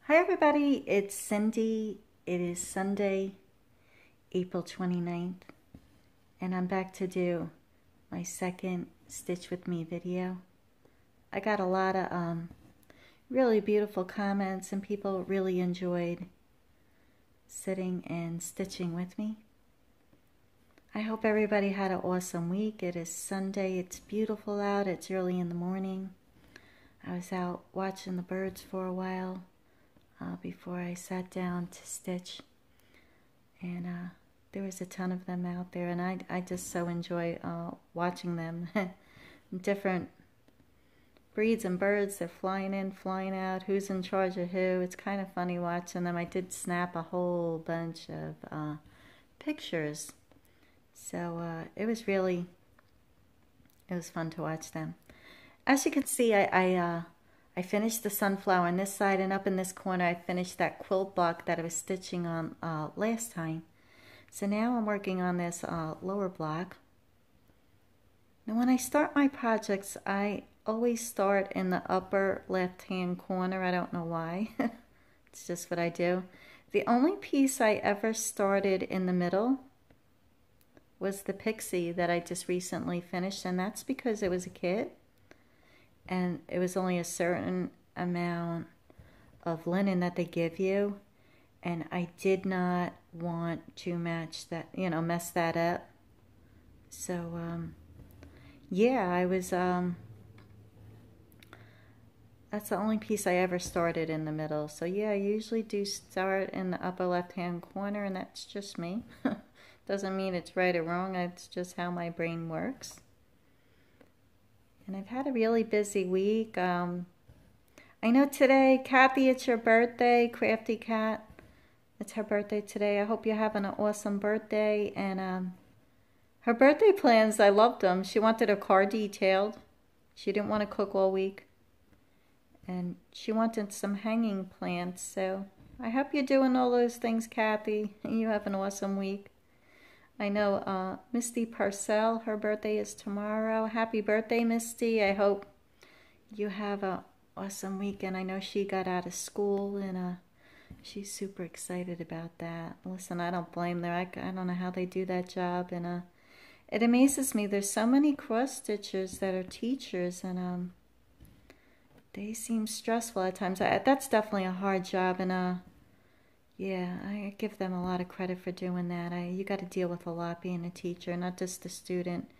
Hi everybody, it's Cindy. It is Sunday, April 29th, and I'm back to do my second Stitch With Me video. I got a lot of really beautiful comments and people really enjoyed sitting and stitching with me. I hope everybody had an awesome week. It is Sunday, it's beautiful out, it's early in the morning. I was out watching the birds for a while. Before I sat down to stitch, and there was a ton of them out there, and I just so enjoy watching them. Different breeds and birds, they're flying in, flying out, who's in charge of who. It's kind of funny watching them. I did snap a whole bunch of pictures, so it was fun to watch them. As you can see, I finished the sunflower on this side, and up in this corner I finished that quilt block that I was stitching on last time. So now I'm working on this lower block. Now when I start my projects, I always start in the upper left hand corner. I don't know why. It's just what I do. The only piece I ever started in the middle was the pixie that I just recently finished, and that's because it was a kit. And it was only a certain amount of linen that they give you, and I did not want to match that, mess that up. So yeah, I was that's the only piece I ever started in the middle. So yeah, I usually do start in the upper left hand corner, and that's just me. Doesn't mean it's right or wrong, it's just how my brain works. And I've had a really busy week. I know today, Cathy, it's your birthday, Crafty Cat. It's her birthday today. I hope you're having an awesome birthday. And her birthday plans, I loved them. She wanted her car detailed. She didn't want to cook all week. And she wanted some hanging plants. So I hope you're doing all those things, Cathy. And you have an awesome week. I know Misty Pursel, her birthday is tomorrow. Happy birthday, Misty. I hope you have an awesome weekend. I know she got out of school, and she's super excited about that. Listen, I don't blame her. I don't know how they do that job. And it amazes me. There's so many cross-stitchers that are teachers, and they seem stressful at times. That's definitely a hard job, and yeah, I give them a lot of credit for doing that. You got to deal with a lot being a teacher, not just the student.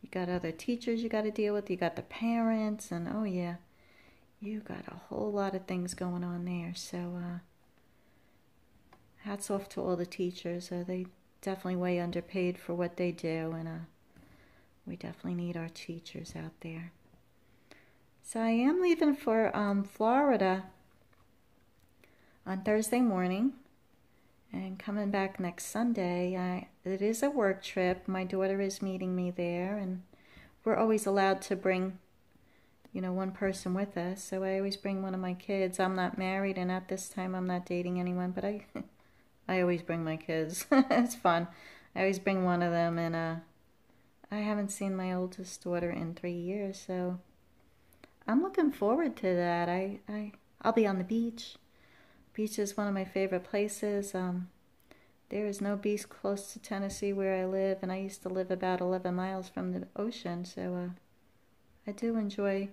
You got other teachers you got to deal with. You got the parents, and oh yeah, you got a whole lot of things going on there. So hats off to all the teachers. They definitely way underpaid for what they do, and we definitely need our teachers out there. So I am leaving for Florida on Thursday morning and coming back next Sunday. It is a work trip. My daughter is meeting me there, and we're always allowed to bring, one person with us. So I always bring one of my kids. I'm not married, and at this time I'm not dating anyone, but I always bring my kids. It's fun. I always bring one of them, and I haven't seen my oldest daughter in 3 years, so I'm looking forward to that. I'll be on the beach. Beach is one of my favorite places. There is no beach close to Tennessee where I live, and I used to live about 11 miles from the ocean, so I do enjoy,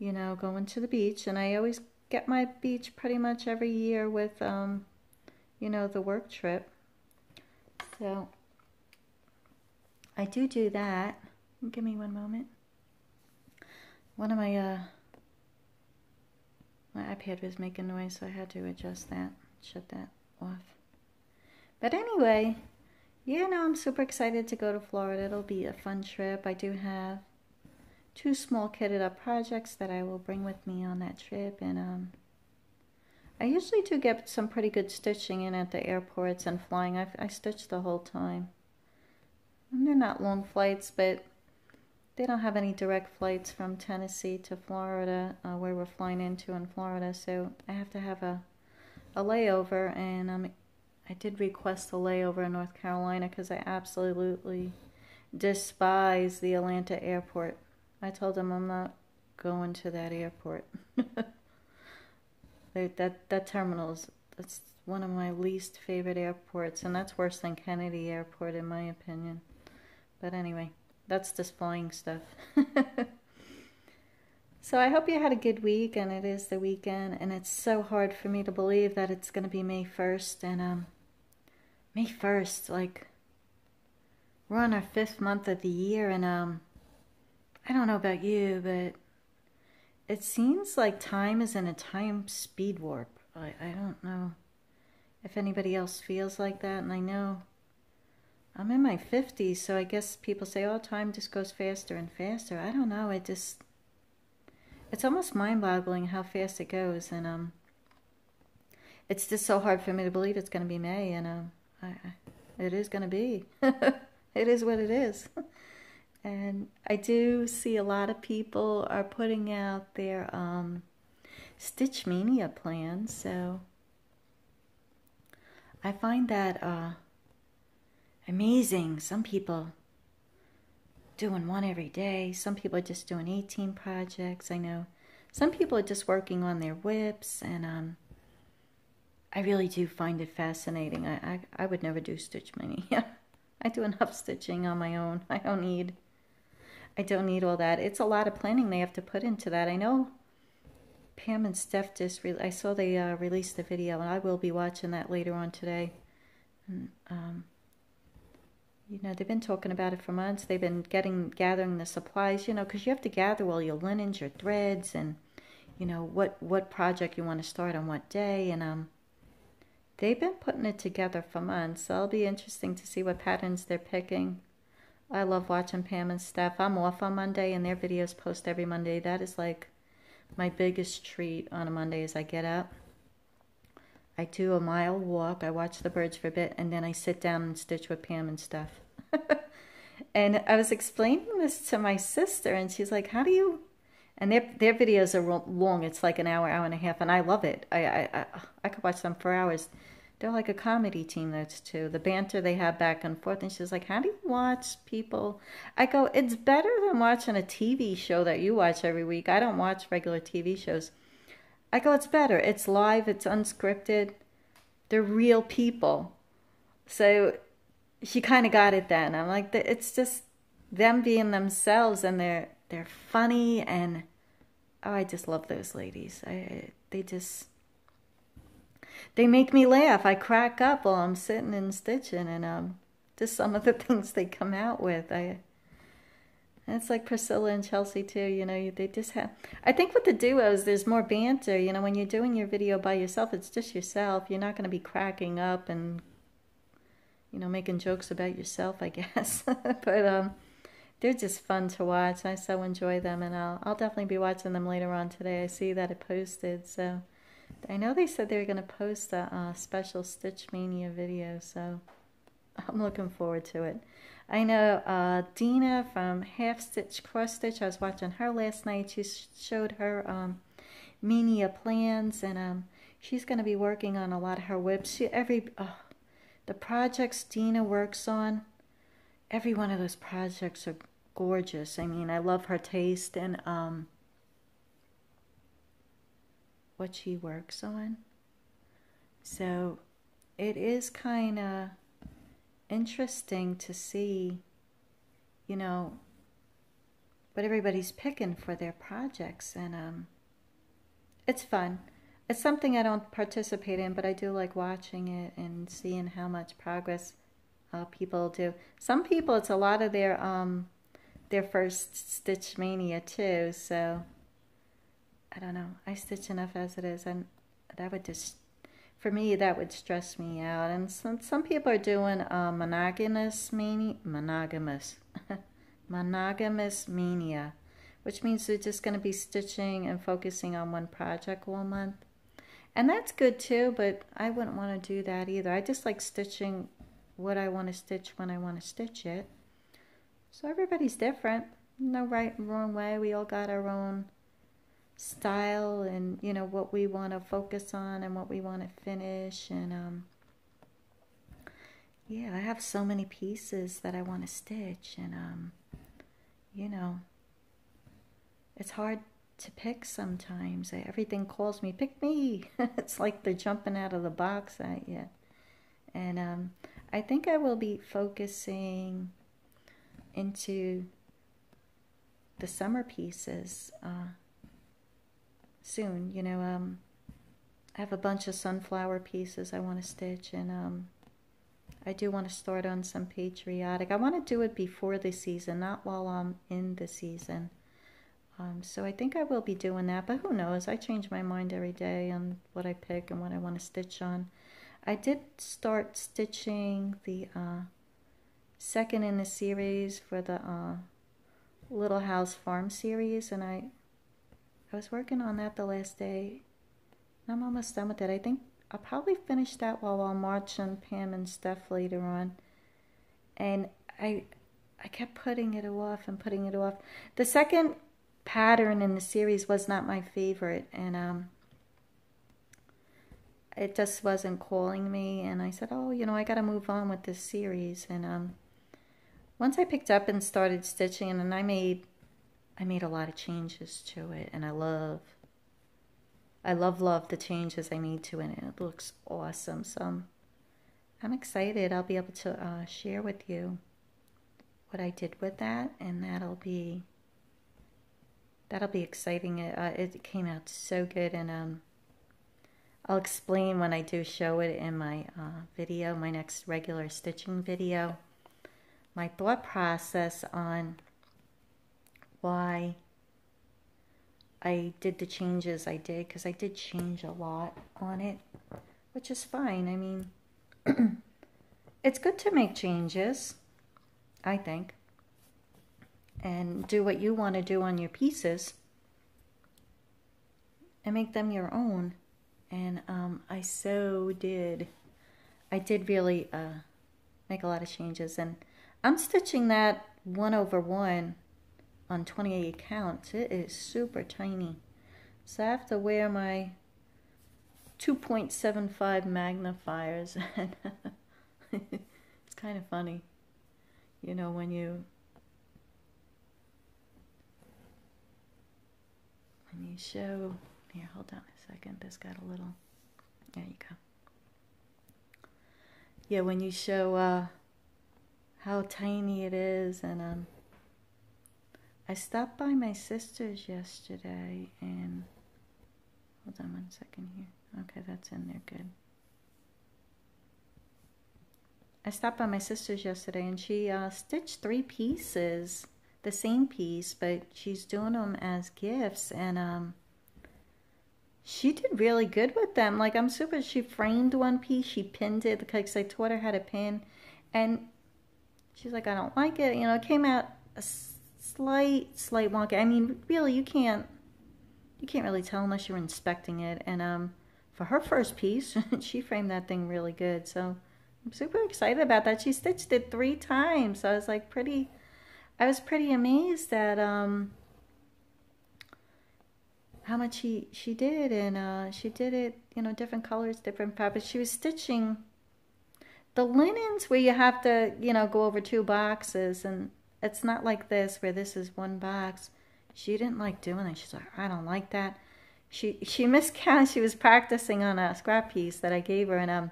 going to the beach, and I always get my beach pretty much every year with, the work trip. So I do that. Give me one moment. One of my iPad was making noise, so I had to adjust that, shut that off. But anyway, yeah, no, I'm super excited to go to Florida. It'll be a fun trip. I do have 2 small kitted up projects that I will bring with me on that trip, and I usually do get some pretty good stitching in at the airports and flying. I stitch the whole time. And they're not long flights, but they don't have any direct flights from Tennessee to Florida, where we're flying into in Florida, so I have to have a layover, and I did request a layover in North Carolina because I absolutely despise the Atlanta airport. I told them I'm not going to that airport. That terminal is, that's one of my least favorite airports, and that's worse than Kennedy Airport in my opinion. But anyway, that's just flying stuff. So I hope you had a good week, and it is the weekend, and it's so hard for me to believe that it's going to be May 1st, and May 1st, like, we're on our 5th month of the year, and I don't know about you, but it seems like time is in a time speed warp. I don't know if anybody else feels like that, and I know I'm in my 50s, so I guess people say, oh, time just goes faster and faster. I don't know, it's almost mind-boggling how fast it goes, and it's just so hard for me to believe it's going to be May, and it is going to be. It is what it is. And I do see a lot of people are putting out their Stitch Mania plans, so I find that amazing. Some people doing one every day. Some people are just doing 18 projects. I know some people are just working on their whips, and I really do find it fascinating. I would never do Stitch Mania. I do enough stitching on my own. I don't need all that. It's a lot of planning they have to put into that. I know Pam and Steph I saw they released the video, and I will be watching that later on today. And, you know, they've been talking about it for months. They've been gathering the supplies, you know, because you have to gather all your linens, your threads, and, you know, what project you want to start on what day. And they've been putting it together for months. So it'll be interesting to see what patterns they're picking. I love watching Pam and Steph. I'm off on Monday, and their videos post every Monday. That is like my biggest treat on a Monday as I get up. I do a mile walk, I watch the birds for a bit, and then I sit down and stitch with Pam and Steph. And I was explaining this to my sister, and she's like, how do you... And their videos are long. It's like an hour, hour and a half, and I love it. I could watch them for hours. They're like a comedy team, those two. The banter they have back and forth. And she's like, how do you watch people? I go, it's better than watching a TV show that you watch every week. I don't watch regular TV shows. I go, it's better. It's live. It's unscripted. They're real people. So she kind of got it then. I'm like, it's just them being themselves, and they're funny, and oh, I just love those ladies. They make me laugh. I crack up while I'm sitting and stitching, and just some of the things they come out with. And it's like Priscilla and Chelsea too. You know, they just have. I think with the duos, there's more banter. You know, when you're doing your video by yourself, it's just yourself. You're not going to be cracking up and, you know, making jokes about yourself, I guess. But they're just fun to watch. I so enjoy them, and I'll definitely be watching them later on today. I see that it posted, so I know they said they were going to post a special Stitch Mania video, so I'm looking forward to it. I know Dina from Half Stitch Cross Stitch, I was watching her last night. She showed her Mania plans, and she's going to be working on a lot of her whips. The projects Dina works on, every one of those projects are gorgeous. I mean, I love her taste and what she works on. So it is kind of interesting to see, you know, what everybody's picking for their projects, and it's fun. It's something I don't participate in, but I do like watching it and seeing how much progress people do. Some people, it's a lot of their first Stitch Mania too, so I don't know. I stitch enough as it is, and that would just, for me, that would stress me out. And some people are doing monogamous mania, which means they're just going to be stitching and focusing on one project all month. And that's good too, but I wouldn't want to do that either. I just like stitching what I want to stitch when I want to stitch it. So everybody's different. No right and wrong way. We all got our own style, and you know what we want to focus on and what we want to finish. And yeah, I have so many pieces that I want to stitch, and you know, it's hard to pick sometimes. Everything calls me, pick me. It's like they're jumping out of the box at you. And I think I will be focusing into the summer pieces soon. You know, I have a bunch of sunflower pieces I want to stitch, and I do want to start on some patriotic. I want to do it before the season, not while I'm in the season. So I think I will be doing that, but who knows? I change my mind every day on what I pick and what I want to stitch on. I did start stitching the second in the series for the Little House Farm series, and I was working on that the last day. I'm almost done with it. I think I'll probably finish that while I'm watching Pam and Steph later on. And I kept putting it off and putting it off. The second pattern in the series was not my favorite, and it just wasn't calling me, and I said, oh, you know, I got to move on with this series. And once I picked up and started stitching, and I made a lot of changes to it, and I love the changes I made to it, and it looks awesome. So I'm excited. I'll be able to share with you what I did with that, and that'll be exciting. It came out so good, and I'll explain when I do show it in my video, my next regular stitching video, my thought process on why I did the changes I did, because I did change a lot on it, which is fine. I mean, it's good to make changes, I think, and do what you want to do on your pieces and make them your own. And I so did. I did really make a lot of changes, and I'm stitching that 1/1 on 28 counts. It is super tiny, so I have to wear my 2.75 magnifiers. And it's kind of funny, you know, when you show. Here, hold on a second. This got a little. There you go. Yeah, when you show how tiny it is, and I stopped by my sister's yesterday, and hold on 1 second here. Okay, that's in there, good. I stopped by my sister's yesterday, and she stitched 3 pieces, the same piece, but she's doing them as gifts, and she did really good with them. Like, I'm super, she framed one piece, she pinned it, because I taught her how to pin, and she's like, I don't like it. You know, it came out a slight wonky. I mean, really, you can't really tell unless you're inspecting it. And for her first piece, she framed that thing really good. So I'm super excited about that. She stitched it 3 times. So I was like I was pretty amazed at how much she did, and she did it, you know, different colors, different fabrics. She was stitching the linens where you have to, you know, go over 2 boxes, and it's not like this where this is 1 box. She didn't like doing it. She's like, I don't like that. She miscounted. She was practicing on a scrap piece that I gave her, and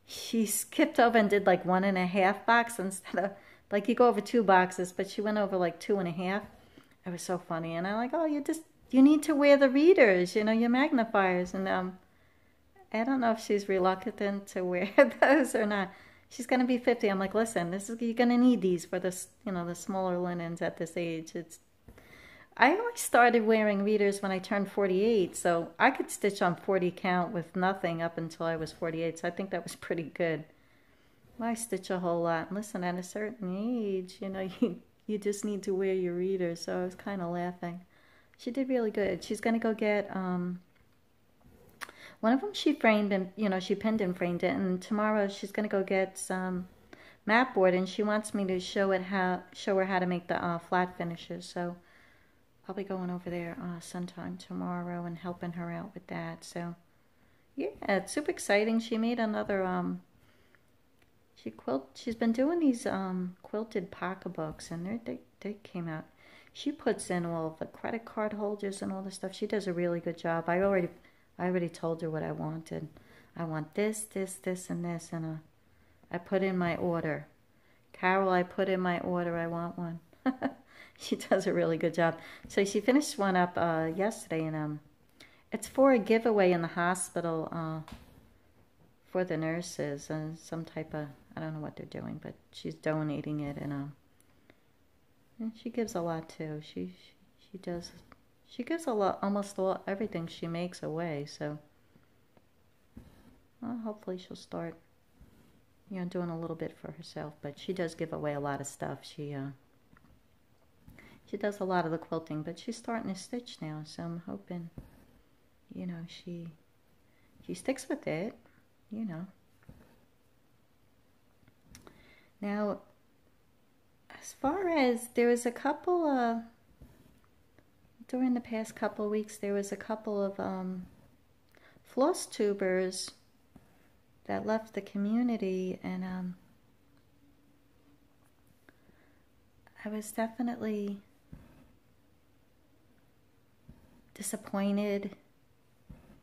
she skipped over and did like 1.5 box instead of, like, you go over 2 boxes, but she went over like 2.5. It was so funny, and I'm like, oh, you need to wear the readers, you know, your magnifiers. And I don't know if she's reluctant to wear those or not. She's going to be 50. I'm like, listen, you're going to need these for this, you know, the smaller linens at this age. I only started wearing readers when I turned 48, so I could stitch on 40 count with nothing up until I was 48. So I think that was pretty good. Well, I stitch a whole lot. Listen, at a certain age, you know, you just need to wear your readers. So I was kind of laughing. She did really good. She's going to go get one of them she framed, and, you know, she pinned and framed it. And tomorrow she's going to go get some mat board, and she wants me to show her how to make the flat finishes. So I'll be going over there sometime tomorrow and helping her out with that. So yeah, it's super exciting. She made another she's been doing these quilted pocketbooks, and they came out. she puts in all the credit card holders and all the stuff. She does a really good job. I already told her what I wanted. I want this, this, this, and this, and I put in my order. Carol, I put in my order. I want one. She does a really good job. So she finished one up yesterday, and it's for a giveaway in the hospital for the nurses and some type of, I don't know what they're doing, but she's donating it, and she gives a lot too. She gives a lot, almost everything she makes away. So well, hopefully she'll start, you know, doing a little bit for herself. But she does give away a lot of stuff. She does a lot of the quilting, but she's starting to stitch now. So I'm hoping, you know, she sticks with it, you know. Now, as far as, there was a couple during the past couple of weeks, there was a couple of floss tubers that left the community, and I was definitely disappointed,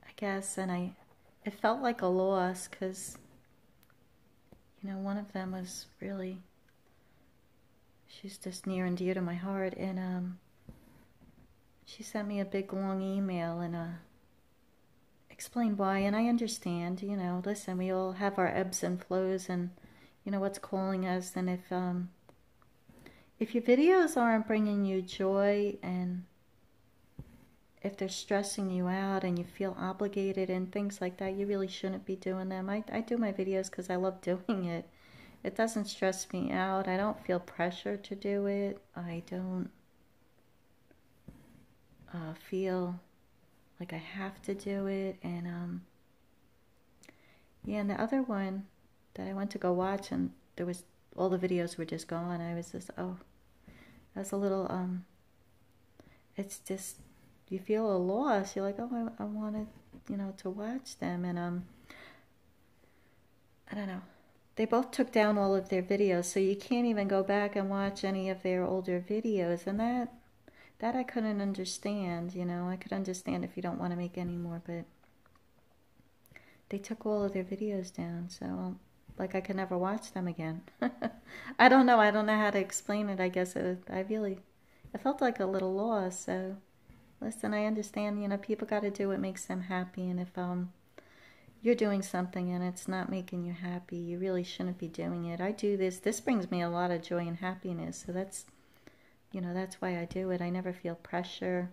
I guess, and it felt like a loss, because, you know, one of them was really, she's just near and dear to my heart, and she sent me a big long email and explained why, and I understand, you know, listen, we all have our ebbs and flows, and, you know, what's calling us, and if your videos aren't bringing you joy, and if they're stressing you out and you feel obligated and things like that, you really shouldn't be doing them. I do my videos because I love doing it. It doesn't stress me out. I don't feel pressure to do it. I don't feel like I have to do it. And yeah, and the other one that I went to go watch, and there was, all the videos were just gone. I was just, oh, that's a little, it's just, you feel a loss. You're like, oh, I wanted, you know, to watch them. And I don't know. They both took down all of their videos, so you can't even go back and watch any of their older videos. And that I couldn't understand, you know. I could understand if you don't want to make any more, but they took all of their videos down, so like I could never watch them again. I don't know how to explain it. I guess it felt like a little loss. So listen, I understand, you know, people got to do what makes them happy, and if you're doing something and it's not making you happy, you really shouldn't be doing it. I do this brings me a lot of joy and happiness, so that's, you know, that's why I do it. I never feel pressure.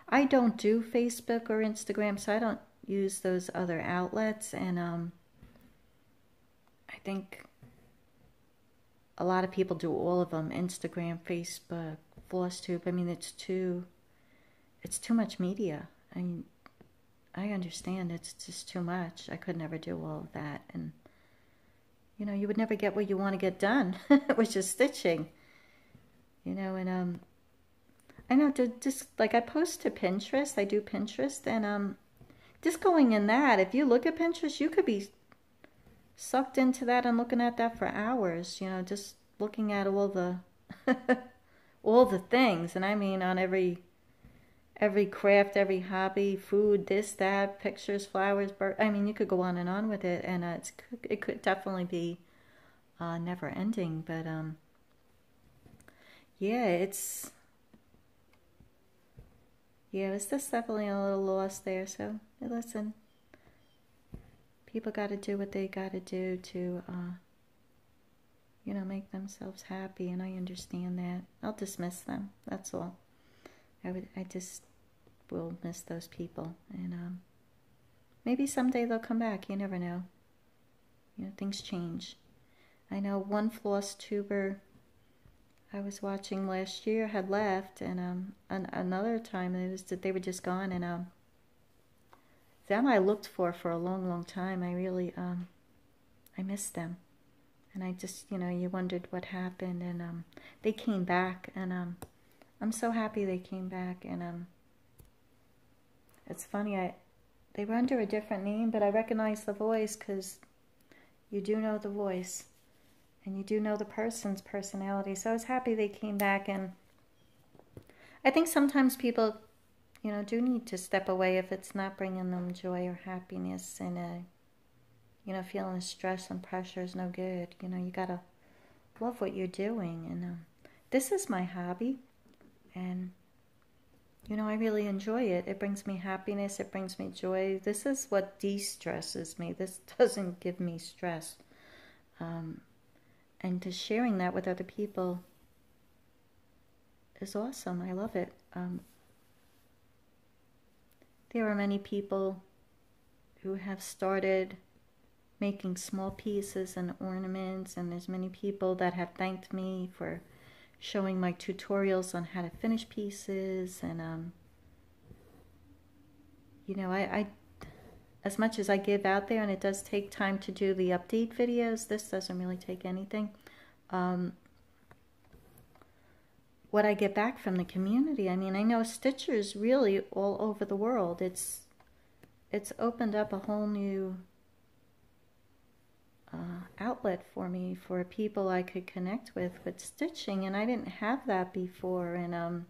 I don't do Facebook or Instagram, so I don't use those other outlets, and I think a lot of people do all of them: Instagram, Facebook, Flosstube. I mean, it's too much media. I understand it's just too much. I could never do all of that, and you know, you would never get what you want to get done, which is stitching. You know, and I know, just like I post to Pinterest, I do Pinterest, and just going in that, if you look at Pinterest, you could be sucked into that and looking at that for hours, you know, just looking at all the all the things. And I mean, on every craft, every hobby, food, this, that, pictures, flowers, bird. I mean, you could go on and on with it, and it could definitely be never ending. But yeah, it's just definitely a little lost there. So listen, people got to do what they got to do to you know, make themselves happy, and I understand that. I'll dismiss them. That's all. I just will miss those people, and maybe someday they'll come back. You never know. You know, things change. I know one floss tuber I was watching last year had left, and another time they were just gone, and them I looked for a long time. I really I missed them, and I just, you know, you wondered what happened, and they came back, and I'm so happy they came back. And it's funny, they were under a different name, but I recognize the voice, because you do know the voice, and you do know the person's personality. So I was happy they came back, and I think sometimes people, do need to step away if it's not bringing them joy or happiness, and feeling the stress and pressure is no good. You gotta love what you're doing, and this is my hobby, and I really enjoy it. It brings me happiness. It brings me joy. This is what de-stresses me. This doesn't give me stress. And to sharing that with other people is awesome. I love it. There are many people who have started making small pieces and ornaments, and there's many people that have thanked me for showing my tutorials on how to finish pieces, and I as much as I give out there, and it does take time to do the update videos, this doesn't really take anything. What I get back from the community, I mean, I know stitchers really all over the world. It's opened up a whole new outlet for me, for people I could connect with stitching, and I didn't have that before. And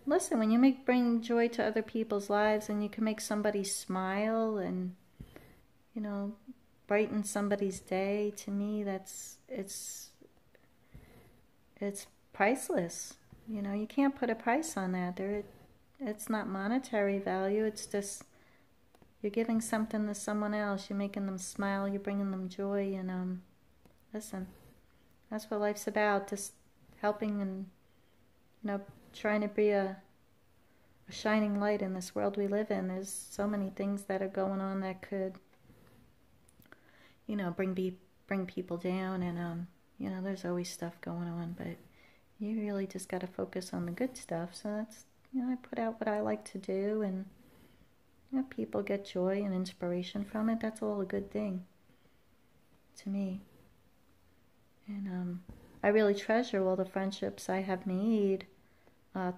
listen, when you bring joy to other people's lives, and you can make somebody smile and brighten somebody's day, to me it's priceless. You can't put a price on that. It's not monetary value. It's just you're giving something to someone else. You're making them smile. You're bringing them joy. And listen, that's what life's about. Just helping and trying to be a shining light in this world we live in. There's so many things that are going on that could bring people down, and there's always stuff going on, but you really just got to focus on the good stuff. So that's, I put out what I like to do, and people get joy and inspiration from it. That's all a good thing to me. And I really treasure all the friendships I have made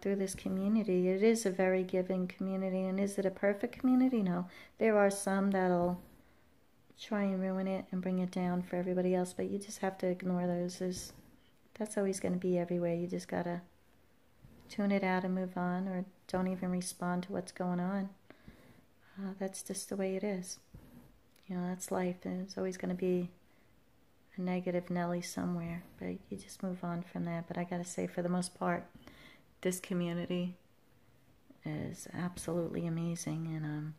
through this community. It is a very giving community, and is it a perfect community? No. There are some that'll try and ruin it and bring it down for everybody else, but you just have to ignore those. That's always going to be everywhere. You just got to tune it out and move on, or don't even respond to what's going on. That's just the way it is. That's life. There's always going to be a negative Nelly somewhere, but you just move on from that. But I got to say, for the most part, this community is absolutely amazing, and I'm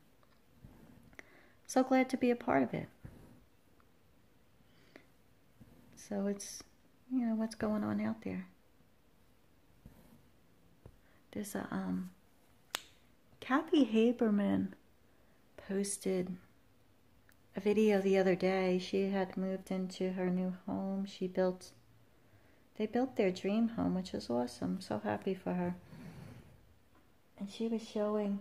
so glad to be a part of it. So it's, what's going on out there. There's a, Cathy Haberman posted a video the other day. She had moved into her new home. They built their dream home, which is awesome. I'm so happy for her. And she was showing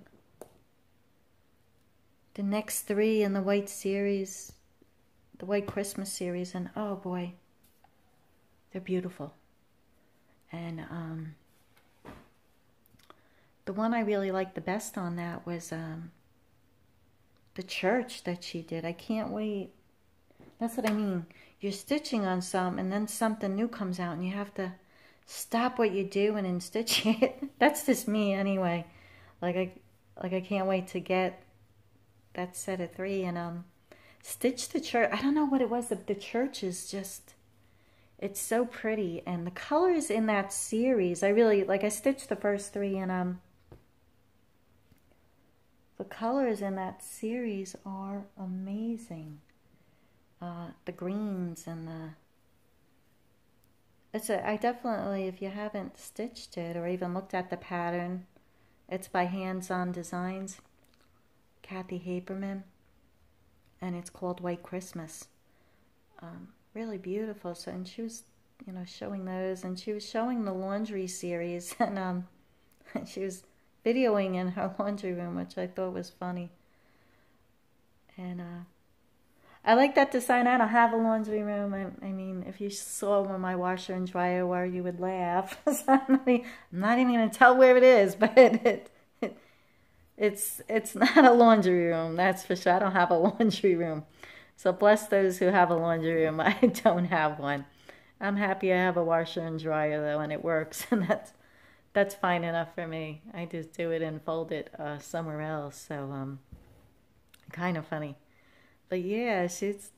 the next 3 in the white series, the white Christmas series, and oh boy, they're beautiful. And the one I really liked the best on that was the church that she did. I can't wait. That's what I mean. You're stitching on some, and then something new comes out, and you have to stop what you're doing and stitch it. That's just me anyway. I can't wait to get that set of 3 and stitch the church. I don't know what it was. The church is just, it's so pretty, and the colors in that series, I stitched the first 3, and the colors in that series are amazing. The greens and I definitely, if you haven't stitched it or even looked at the pattern, it's by Hands On Designs, Cathy Haberman, and it's called White Christmas. Really beautiful. So, and she was, showing those, and she was showing the laundry series, and she was videoing in her laundry room, which I thought was funny. And I like that design. I don't have a laundry room. I mean, if you saw where my washer and dryer were, you would laugh. So I'm not even going to tell where it is, but it's not a laundry room, that's for sure. I don't have a laundry room. So bless those who have a laundry room. I don't have one. I'm happy I have a washer and dryer, though, and it works. And that's fine enough for me. I just do it and fold it somewhere else. So kind of funny. But yeah, she's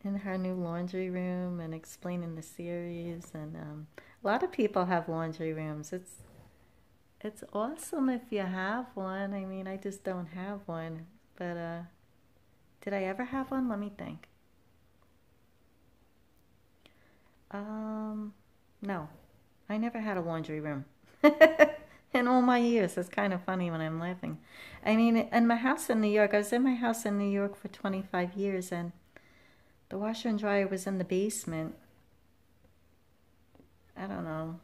in her new laundry room and explaining the series. And a lot of people have laundry rooms. It's awesome if you have one. I mean, I just don't have one. But did I ever have one? Let me think. No, I never had a laundry room. In all my years. It's kind of funny when I'm laughing. I mean, in my house in New York, I was in my house in New York for 25 years, and the washer and dryer was in the basement. I don't know.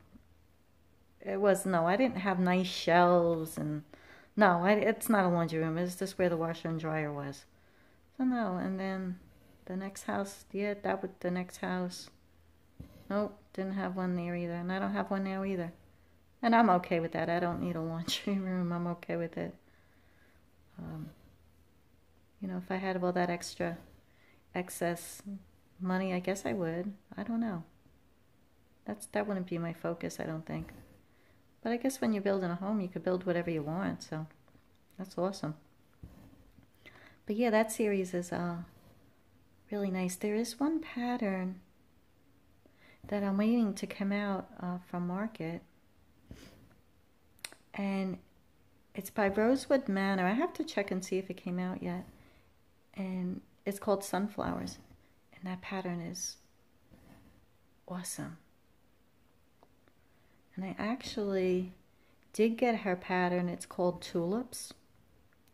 No, I didn't have nice shelves, and no, it's not a laundry room. It's just where the washer and dryer was. So no, and then the next house, yeah, that was the next house. Nope, didn't have one there either, and I don't have one now either. And I'm okay with that. I don't need a laundry room. I'm okay with it. You know, if I had all that excess money, I guess I would. I don't know. That wouldn't be my focus, I don't think. But I guess when you're building a home, you could build whatever you want. So that's awesome. But yeah, that series is really nice. There is one pattern that I'm waiting to come out from market. And it's by Rosewood Manor. I have to check and see if it came out yet. And it's called Sunflowers. And that pattern is awesome. And I actually did get her pattern. It's called Tulips.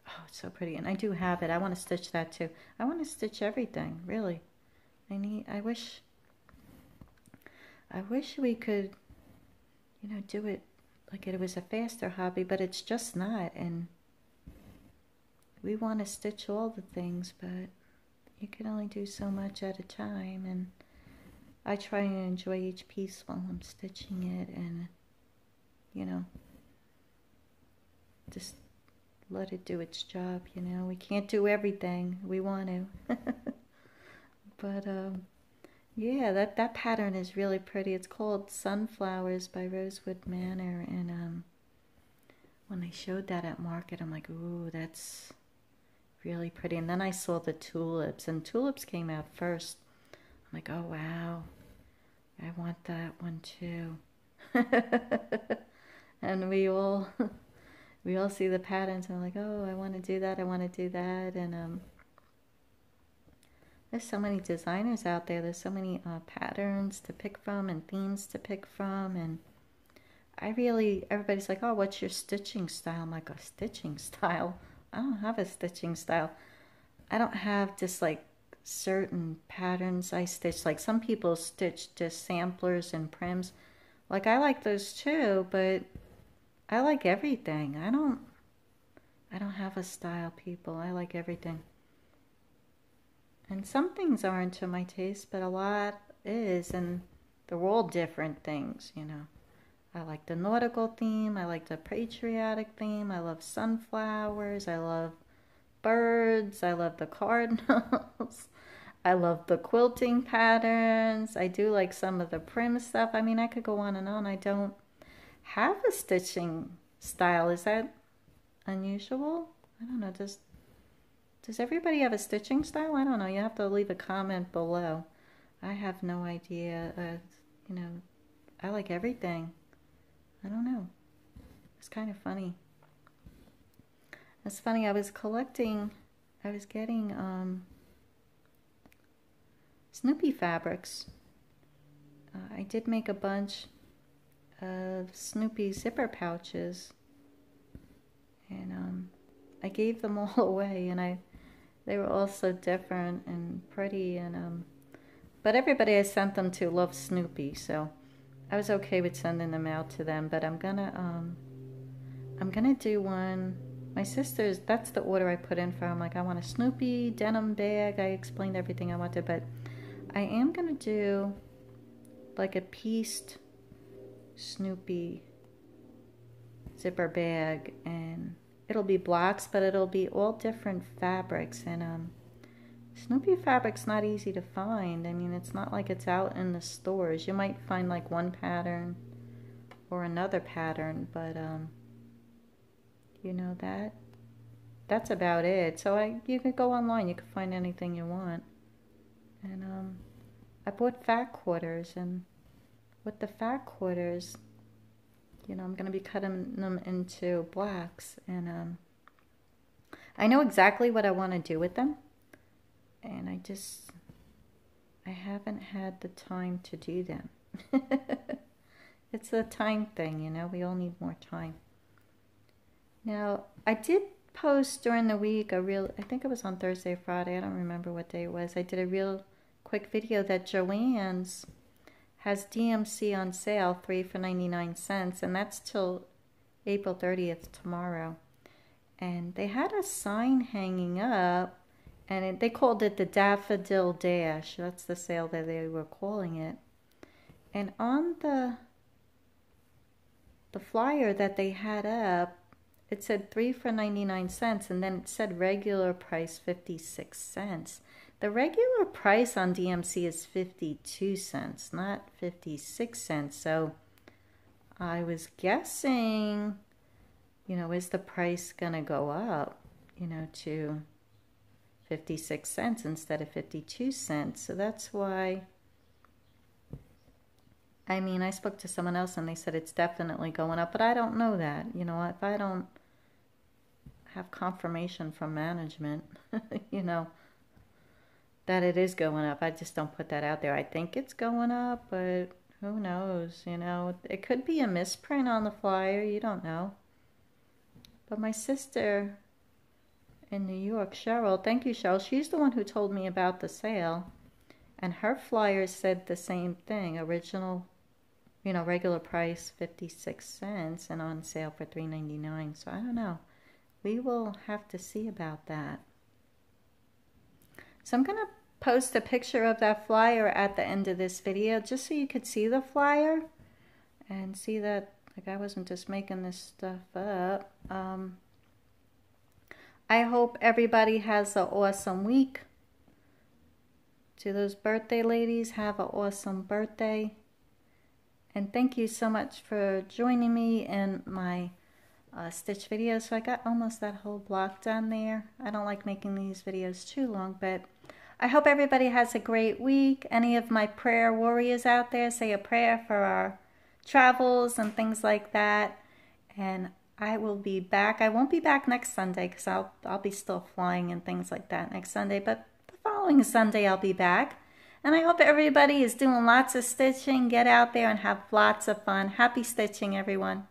Oh, it's so pretty. And I do have it. I want to stitch that too. I want to stitch everything, really. I wish we could, you know, do it like it was a faster hobby, but it's just not. And we want to stitch all the things, but you can only do so much at a time. And I try and enjoy each piece while I'm stitching it, and, you know, just let it do its job, you know. We can't do everything. We want to. But, yeah, that pattern is really pretty. It's called Sunflowers by Rosewood Manor, and when they showed that at market, I'm like, ooh, that's really pretty. And then I saw the tulips, and tulips came out first. I'm like, oh wow, I want that one too. And we all see the patterns, and we're like, oh, I want to do that, I want to do that. And there's so many designers out there. There's so many patterns to pick from and themes to pick from. And everybody's like, oh, what's your stitching style? I'm like, a stitching style? I don't have a stitching style. I don't have just like certain patterns I stitch. Like some people stitch just samplers and prims. Like I like those too, but I like everything. I don't have a style, people. I like everything. And some things aren't to my taste, but a lot is, and they're all different things, you know. I like the nautical theme, I like the patriotic theme, I love sunflowers, I love birds, I love the cardinals, I love the quilting patterns, I do like some of the prim stuff. I mean, I could go on and on. I don't have a stitching style. Is that unusual? I don't know, Does everybody have a stitching style? I don't know. You have to leave a comment below. I have no idea. You know, I like everything. I don't know. It's kind of funny. It's funny. I was getting Snoopy fabrics. I did make a bunch of Snoopy zipper pouches. And I gave them all away, and they were all so different and pretty, and but everybody I sent them to loves Snoopy, so I was okay with sending them out to them. But I'm gonna do one. My sister's, that's the order I put in for. I'm like, I want a Snoopy denim bag. I explained everything I wanted, but I am gonna do like a pieced Snoopy zipper bag, and it'll be blocks, but it'll be all different fabrics. And Snoopy fabric's not easy to find. I mean, it's not like it's out in the stores. You might find like one pattern or another pattern, but you know, that's about it. So you can go online, you can find anything you want. And I bought fat quarters, and with the fat quarters, you know, I'm going to be cutting them into blacks, and I know exactly what I want to do with them, and I haven't had the time to do them. It's a time thing, you know, we all need more time. Now, I did post during the week I think it was on Thursday or Friday, I don't remember what day it was. I did a real quick video that Joann's has DMC on sale, 3 for 99 cents, and that's till April 30th, tomorrow. And they had a sign hanging up, and they called it the Daffodil Dash. That's the sale that they were calling it. And on the flyer that they had up, it said 3 for 99 cents, and then it said regular price 56 cents. The regular price on DMC is 52 cents, not 56 cents. So I was guessing, you know, is the price going to go up, you know, to 56 cents instead of 52 cents? So that's why, I mean, I spoke to someone else and they said it's definitely going up, but I don't know that. You know, if I don't have confirmation from management, you know, that it is going up, I just don't put that out there. I think it's going up, but who knows, you know. It could be a misprint on the flyer, you don't know. But my sister in New York, Cheryl, thank you, Cheryl, she's the one who told me about the sale, and her flyer said the same thing, original, you know, regular price 56 cents and on sale for $3.99. So I don't know, we will have to see about that. So I'm going to post a picture of that flyer at the end of this video, just so you could see the flyer and see that, like, I wasn't just making this stuff up. I hope everybody has an awesome week. To those birthday ladies, have an awesome birthday. And thank you so much for joining me in my stitch videos. So I got almost that whole block done there. I don't like making these videos too long, but I hope everybody has a great week. Any of my prayer warriors out there, say a prayer for our travels and things like that. And I will be back. I won't be back next Sunday because I'll be still flying and things like that next Sunday. But the following Sunday I'll be back. And I hope everybody is doing lots of stitching. Get out there and have lots of fun. Happy stitching, everyone.